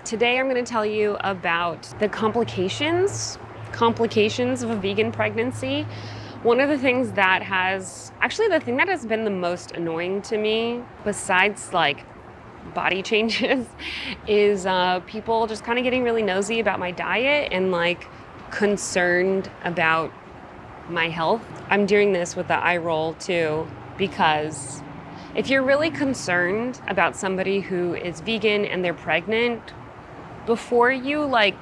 Today I'm going to tell you about the complications of a vegan pregnancy. One of the things that the thing that has been the most annoying to me, besides like body changes, is people just kind of getting really nosy about my diet and like concerned about my health. I'm doing this with the eye roll too, because if you're really concerned about somebody who is vegan and they're pregnant, before you like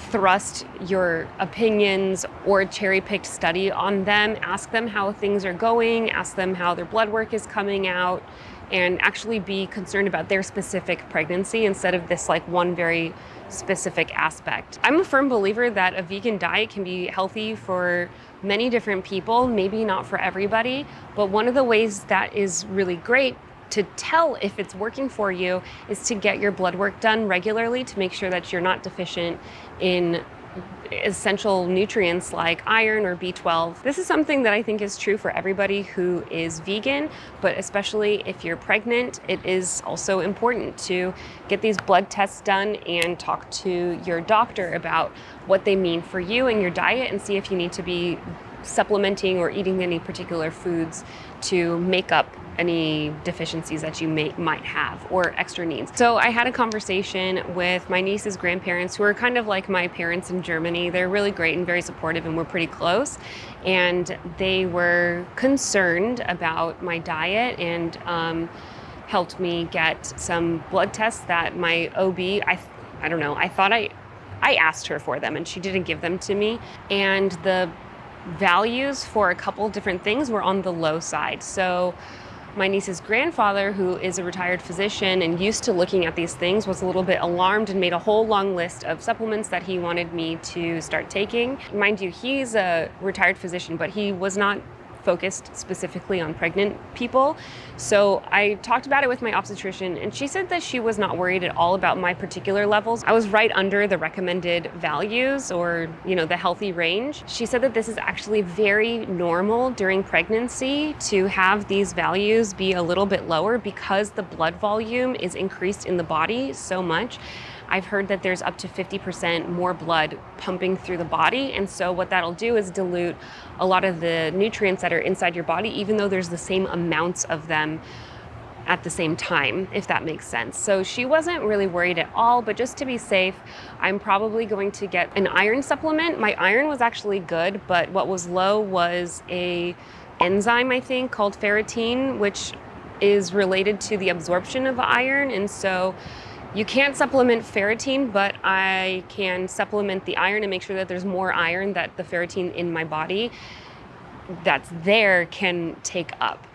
thrust your opinions or cherry-picked study on them, ask them how things are going, ask them how their blood work is coming out, and actually be concerned about their specific pregnancy instead of this like one very specific aspect. I'm a firm believer that a vegan diet can be healthy for many different people, maybe not for everybody, but one of the ways that is really great to tell if it's working for you is to get your blood work done regularly to make sure that you're not deficient in essential nutrients like iron or B12. This is something that I think is true for everybody who is vegan, but especially if you're pregnant, it is also important to get these blood tests done and talk to your doctor about what they mean for you and your diet and see if you need to be supplementing or eating any particular foods to make up any deficiencies that you might have or extra needs. So I had a conversation with my niece's grandparents, who are kind of like my parents in Germany. They're really great and very supportive, and we're pretty close. And they were concerned about my diet and helped me get some blood tests that my OB, I don't know, I thought I asked her for them and she didn't give them to me. And the values for a couple different things were on the low side. So my niece's grandfather, who is a retired physician and used to looking at these things, was a little bit alarmed and made a whole long list of supplements that he wanted me to start taking. Mind you, he's a retired physician, but he was not focused specifically on pregnant people. So I talked about it with my obstetrician, and she said that she was not worried at all about my particular levels. I was right under the recommended values, or the healthy range. She said that this is actually very normal during pregnancy to have these values be a little bit lower because the blood volume is increased in the body so much. I've heard that there's up to 50% more blood pumping through the body. And so what that'll do is dilute a lot of the nutrients that are inside your body, even though there's the same amounts of them at the same time, if that makes sense. So she wasn't really worried at all, but just to be safe, I'm probably going to get an iron supplement. My iron was actually good, but what was low was a enzyme, I think, called ferritin, which is related to the absorption of iron. And so you can't supplement ferritin, but I can supplement the iron and make sure that there's more iron that the ferritin in my body that's there can take up.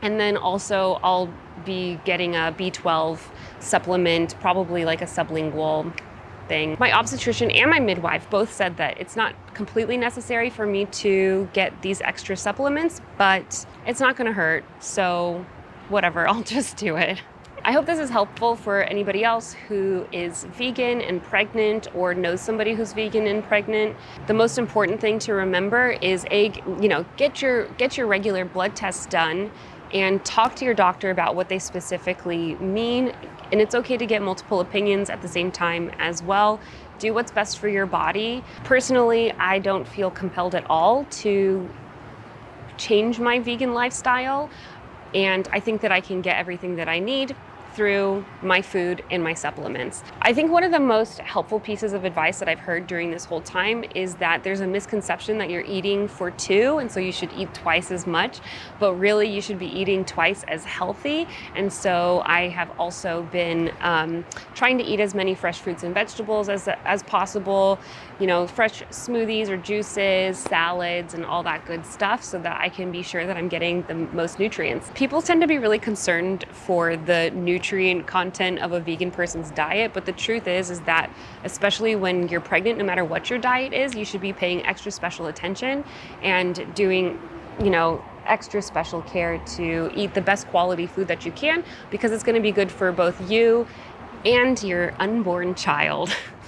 And then also I'll be getting a B12 supplement, probably like a sublingual thing. My obstetrician and my midwife both said that it's not completely necessary for me to get these extra supplements, but it's not gonna hurt, so whatever, I'll just do it. I hope this is helpful for anybody else who is vegan and pregnant or knows somebody who's vegan and pregnant. The most important thing to remember is get your regular blood tests done and talk to your doctor about what they specifically mean. And it's okay to get multiple opinions at the same time as well. Do what's best for your body. Personally, I don't feel compelled at all to change my vegan lifestyle. And I think that I can get everything that I need through my food and my supplements. I think one of the most helpful pieces of advice that I've heard during this whole time is that there's a misconception that you're eating for two, and so you should eat twice as much, but really you should be eating twice as healthy. And so I have also been trying to eat as many fresh fruits and vegetables as possible, fresh smoothies or juices, salads, and all that good stuff, so that I can be sure that I'm getting the most nutrients. People tend to be really concerned for the nutrient content of a vegan person's diet, but the truth is that especially when you're pregnant, no matter what your diet is, you should be paying extra special attention and doing, extra special care to eat the best quality food that you can, because it's going to be good for both you and your unborn child.